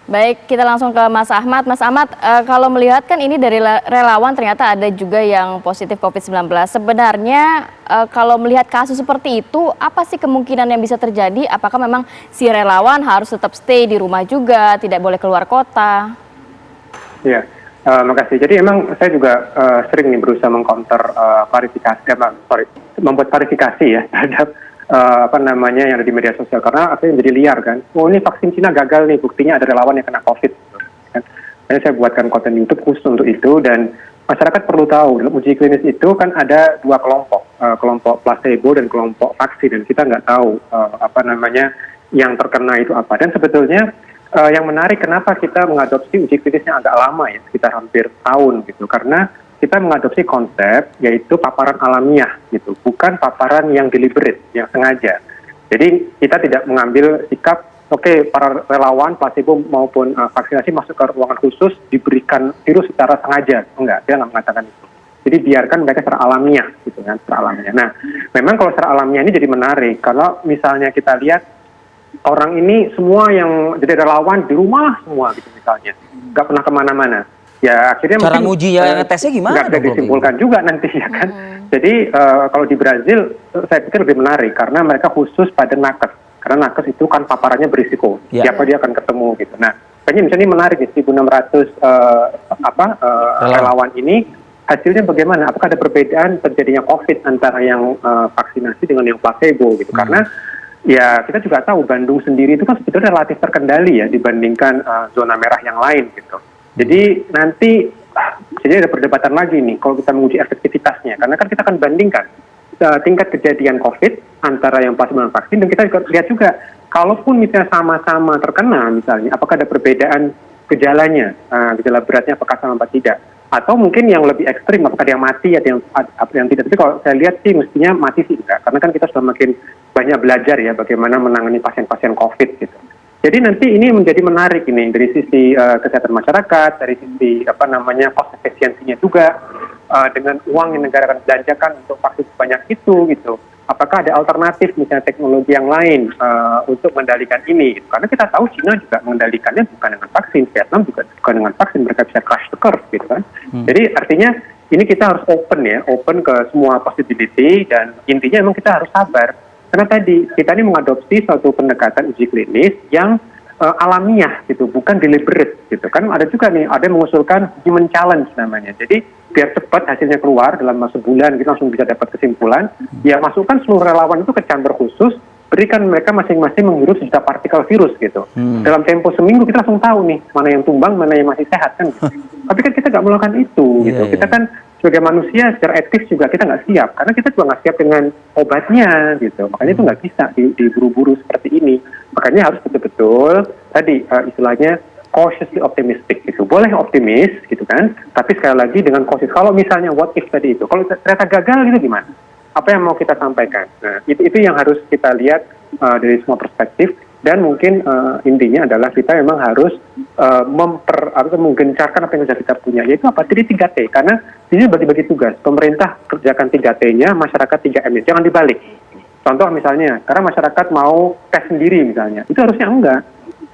Baik, kita langsung ke Mas Ahmad. Mas Ahmad, kalau melihat kan ini dari relawan ternyata ada juga yang positif COVID-19. Sebenarnya kalau melihat kasus seperti itu, apa sih kemungkinan yang bisa terjadi? Apakah memang si relawan harus tetap stay di rumah juga, tidak boleh keluar kota? Ya, makasih. Jadi emang saya juga sering nih berusaha mengcounter membuat klarifikasi ya terhadap yang ada di media sosial, karena akhirnya jadi liar kan. Oh, ini vaksin Cina gagal nih, buktinya ada relawan yang kena COVID. Kan. Jadi saya buatkan konten YouTube khusus untuk itu, dan masyarakat perlu tahu dalam uji klinis itu kan ada dua kelompok, kelompok placebo dan kelompok vaksin, dan kita nggak tahu yang terkena itu apa. Dan sebetulnya yang menarik kenapa kita mengadopsi uji klinisnya agak lama ya, sekitar hampir tahun gitu, karena kita mengadopsi konsep yaitu paparan alamiah gitu, bukan paparan yang deliberate, yang sengaja. Jadi kita tidak mengambil sikap, oke, para relawan, placebo maupun vaksinasi masuk ke ruangan khusus diberikan virus secara sengaja. Enggak, dia nggak mengatakan itu. Jadi biarkan mereka secara alamiah gitu kan, secara alamiah. Nah, memang kalau secara alamiah ini jadi menarik kalau misalnya kita lihat orang ini semua yang jadi relawan di rumah semua gitu misalnya, nggak pernah kemana-mana. Ya akhirnya cara ngujinya tesnya gimana? Nggak bisa disimpulkan juga nanti ya kan. Jadi kalau di Brazil saya pikir lebih menarik karena mereka khusus pada nakes, karena nakes itu kan paparannya berisiko, siapa dia akan ketemu gitu. Nah, kayaknya misalnya ini menarik nih, 1.600 relawan ini hasilnya bagaimana? Apakah ada perbedaan terjadinya COVID antara yang vaksinasi dengan yang placebo gitu? Karena ya kita juga tahu Bandung sendiri itu kan sebetulnya relatif terkendali ya dibandingkan zona merah yang lain gitu. Jadi nanti jadi ada perdebatan lagi nih kalau kita menguji efektivitasnya, karena kan kita akan bandingkan tingkat kejadian COVID antara yang placebo dan vaksin, dan kita lihat juga kalaupun misalnya sama-sama terkena misalnya, apakah ada perbedaan gejalanya, gejala beratnya apakah sama atau tidak, atau mungkin yang lebih ekstrim apakah dia mati atau yang tidak. Tapi kalau saya lihat sih mestinya mati sih enggak, karena kan kita sudah makin banyak belajar ya bagaimana menangani pasien-pasien COVID gitu. Jadi nanti ini menjadi menarik ini dari sisi kesehatan masyarakat, dari sisi cost efisiensinya juga, dengan uang yang negara akan belanjakan untuk vaksin sebanyak itu gitu. Apakah ada alternatif misalnya teknologi yang lain untuk mengendalikan ini? Gitu. Karena kita tahu Cina juga mengendalikannya bukan dengan vaksin, Vietnam juga bukan dengan vaksin, mereka bisa crash the curve gitu kan. Jadi artinya ini kita harus open ke semua possibility, dan intinya memang kita harus sabar. Karena tadi kita ini mengadopsi suatu pendekatan uji klinis yang alamiah gitu, bukan deliberate gitu. Kan ada juga nih, ada yang mengusulkan human challenge namanya. Jadi biar cepat hasilnya keluar dalam sebulan kita langsung bisa dapat kesimpulan. Ya masukkan seluruh relawan itu ke chamber khusus, berikan mereka masing-masing menghirup sejuta partikel virus gitu. Dalam tempo seminggu kita langsung tahu nih mana yang tumbang, mana yang masih sehat kan. Tapi kan kita nggak melakukan itu gitu. Kita kan sebagai manusia secara etis juga kita nggak siap, karena kita juga nggak siap dengan obatnya gitu. Makanya itu nggak bisa diburu-buru seperti ini. Makanya harus betul-betul tadi istilahnya cautiously optimistic gitu. Boleh optimis gitu kan, tapi sekali lagi dengan cautious. Kalau misalnya what if tadi itu, kalau ternyata gagal gitu gimana? Apa yang mau kita sampaikan? Nah, itu yang harus kita lihat dari semua perspektif. Dan mungkin intinya adalah kita memang harus menggencarkan apa yang sudah kita punya, yaitu apa? Jadi 3T, karena ini bagi-bagi tugas. Pemerintah kerjakan 3T-nya, masyarakat 3M-nya, jangan dibalik. Contoh misalnya, karena masyarakat mau tes sendiri misalnya, itu harusnya enggak.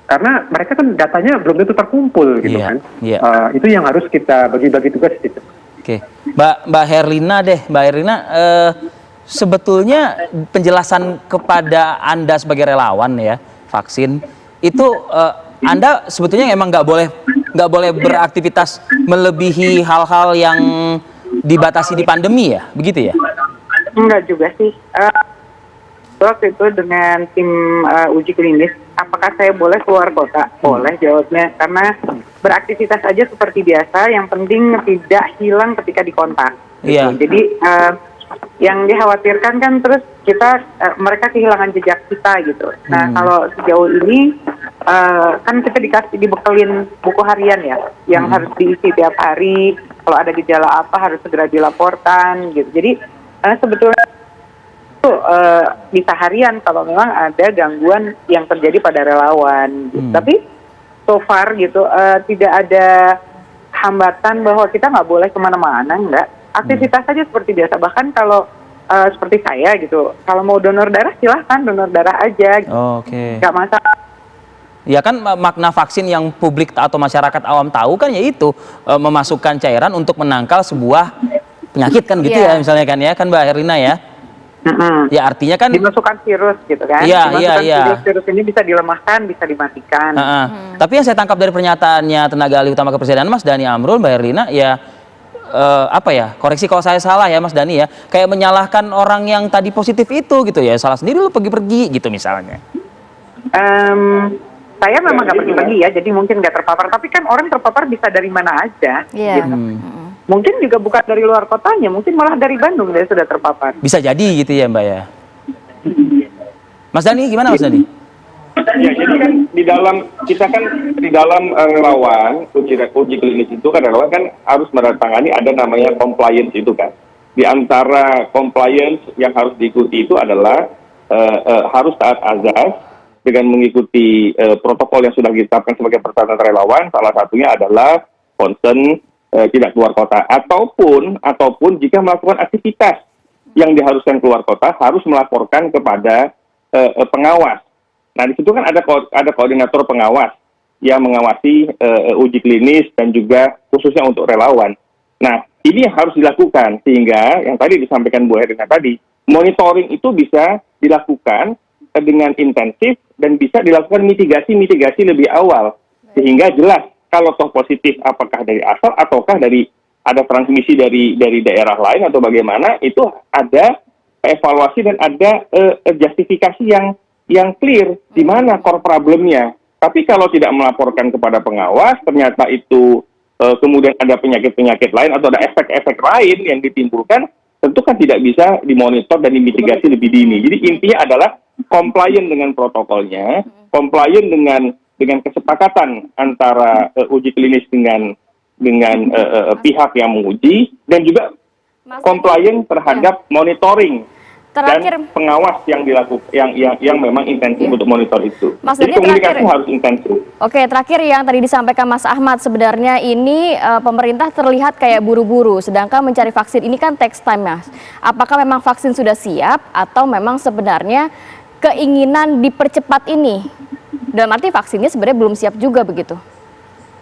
Karena mereka kan datanya belum tentu terkumpul gitu kan. Itu yang harus kita bagi-bagi tugas itu. Oke, Mbak Herlina sebetulnya penjelasan kepada Anda sebagai relawan ya vaksin itu Anda sebetulnya emang nggak boleh beraktivitas melebihi hal-hal yang dibatasi di pandemi ya, begitu ya? Enggak juga sih. Waktu itu dengan tim uji klinis, apakah saya boleh keluar kota? Boleh jawabnya, karena beraktivitas aja seperti biasa, yang penting tidak hilang ketika dikontak. Iya. Jadi yang dikhawatirkan kan terus mereka kehilangan jejak kita gitu. Nah kalau sejauh ini kan kita dibekelin buku harian ya, yang harus diisi tiap hari. Kalau ada gejala apa harus segera dilaporkan gitu. Jadi sebetulnya itu bisa harian kalau memang ada gangguan yang terjadi pada relawan. Gitu. Tapi so far gitu tidak ada hambatan bahwa kita nggak boleh kemana-mana, enggak. Aktivitas saja seperti biasa. Bahkan kalau seperti saya gitu, kalau mau donor darah silahkan donor darah aja. Gitu. Oke. Nggak masalah. Ya kan makna vaksin yang publik atau masyarakat awam tahu kan yaitu memasukkan cairan untuk menangkal sebuah penyakit kan gitu ya misalnya kan Mbak Herlina ya. Ya artinya kan dimasukkan virus gitu kan. Iya. Virus ini bisa dilemahkan, bisa dimatikan. Tapi yang saya tangkap dari pernyataannya tenaga ahli utama kepresidenan Mas Dhani Amrul, Mbak Herlina ya koreksi kalau saya salah ya Mas Dhani ya, kayak menyalahkan orang yang tadi positif itu gitu ya, salah sendiri lu pergi-pergi gitu misalnya. Saya memang nggak pergi-pergi ya, jadi mungkin nggak terpapar. Tapi kan orang terpapar bisa dari mana aja. Gitu. Mungkin juga bukan dari luar kotanya, mungkin malah dari Bandung dia sudah terpapar. Bisa jadi gitu ya Mbak ya. Mas Dhani gimana Mas Dhani? Ya, jadi kan di dalam relawan uji klinis itu kan relawan kan harus menandatangani ada namanya compliance itu kan. Di antara compliance yang harus diikuti itu adalah harus taat azas dengan mengikuti protokol yang sudah ditetapkan sebagai persyaratan relawan. Salah satunya adalah concern tidak keluar kota ataupun jika melakukan aktivitas yang diharuskan keluar kota harus melaporkan kepada pengawas. Nah, di situ kan ada koordinator pengawas yang mengawasi uji klinis dan juga khususnya untuk relawan. Nah, ini harus dilakukan sehingga yang tadi disampaikan Bu Herlina tadi, monitoring itu bisa dilakukan dengan intensif dan bisa dilakukan mitigasi lebih awal sehingga jelas kalau toh positif apakah dari asal ataukah dari ada transmisi dari daerah lain atau bagaimana, itu ada evaluasi dan ada justifikasi yang clear di mana core problemnya. Tapi kalau tidak melaporkan kepada pengawas ternyata itu kemudian ada penyakit-penyakit lain atau ada efek-efek lain yang ditimbulkan, tentu kan tidak bisa dimonitor dan dimitigasi lebih dini. Jadi intinya adalah compliant dengan protokolnya, compliant dengan kesepakatan antara uji klinis dengan pihak yang menguji, dan juga compliant terhadap monitoring dan pengawas yang dilakukan yang memang intensif untuk monitor itu. Jadi komunikasi harus intensif. Oke, terakhir yang tadi disampaikan Mas Ahmad, sebenarnya ini pemerintah terlihat kayak buru-buru, sedangkan mencari vaksin ini kan takes time, Mas. Apakah memang vaksin sudah siap atau memang sebenarnya keinginan dipercepat ini? Dalam arti vaksinnya sebenarnya belum siap juga begitu?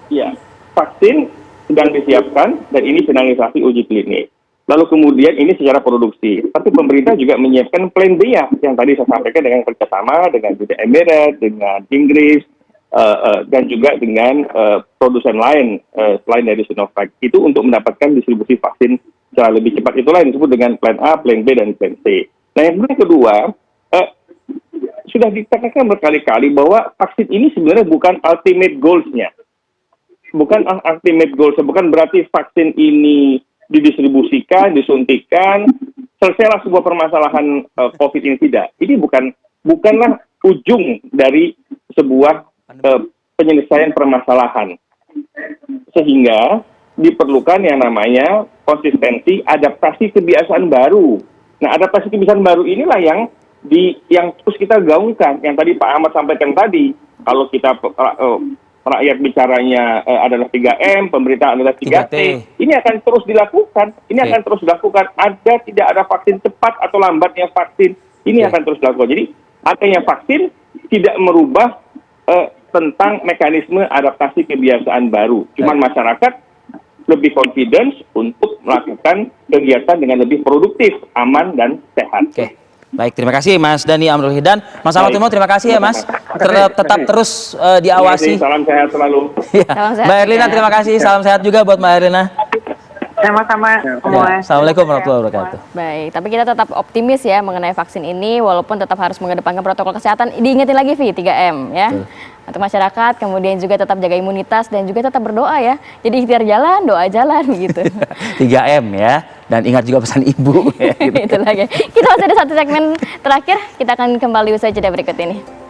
Iya, vaksin sedang disiapkan dan ini finalisasi uji klinis. Lalu kemudian ini secara produksi. Tapi pemerintah juga menyiapkan plan B ya, yang tadi saya sampaikan dengan kerjasama dengan Uni Emirat, dengan Inggris, dan juga dengan produsen lain selain dari Sinovac. Itu untuk mendapatkan distribusi vaksin secara lebih cepat. Itulah yang disebut dengan plan A, plan B, dan plan C. Nah yang kedua, sudah ditekankan berkali-kali bahwa vaksin ini sebenarnya bukan ultimate goals-nya. Bukan ultimate goals, bukan berarti vaksin ini didistribusikan, disuntikan, selesailah sebuah permasalahan COVID ini, tidak. Ini bukanlah ujung dari sebuah penyelesaian permasalahan. Sehingga diperlukan yang namanya konsistensi, adaptasi kebiasaan baru. Nah, adaptasi kebiasaan baru inilah yang terus kita gaungkan. Yang tadi Pak Ahmad sampaikan tadi, kalau kita rakyat bicaranya adalah 3M, pemerintah adalah 3T. Ini akan terus dilakukan. Tidak ada vaksin cepat atau lambatnya vaksin. Ini akan terus dilakukan. Jadi adanya vaksin tidak merubah tentang mekanisme adaptasi kebiasaan baru. Cuman masyarakat lebih confidence untuk melakukan kegiatan dengan lebih produktif, aman, dan sehat. Baik, terima kasih Mas Dhani Amrul Hidan. Mas Ahmad Timo, terima kasih ya Mas. Tetap terus diawasi. Salam sehat selalu. Mbak Herlina, terima kasih. Salam sehat juga buat Mbak Herlina. Sama-sama. Assalamualaikum warahmatullahi wabarakatuh. Baik, tapi kita tetap optimis ya mengenai vaksin ini, walaupun tetap harus mengedepankan protokol kesehatan. Diingetin lagi, Vi, 3M ya. Untuk masyarakat, kemudian juga tetap jaga imunitas dan juga tetap berdoa ya. Jadi ikhtiar jalan, doa jalan gitu. 3M ya. Dan ingat juga pesan ibu. Ya, gitu. Itu lagi. Kita masih ada satu segmen terakhir, kita akan kembali usai jeda berikut ini.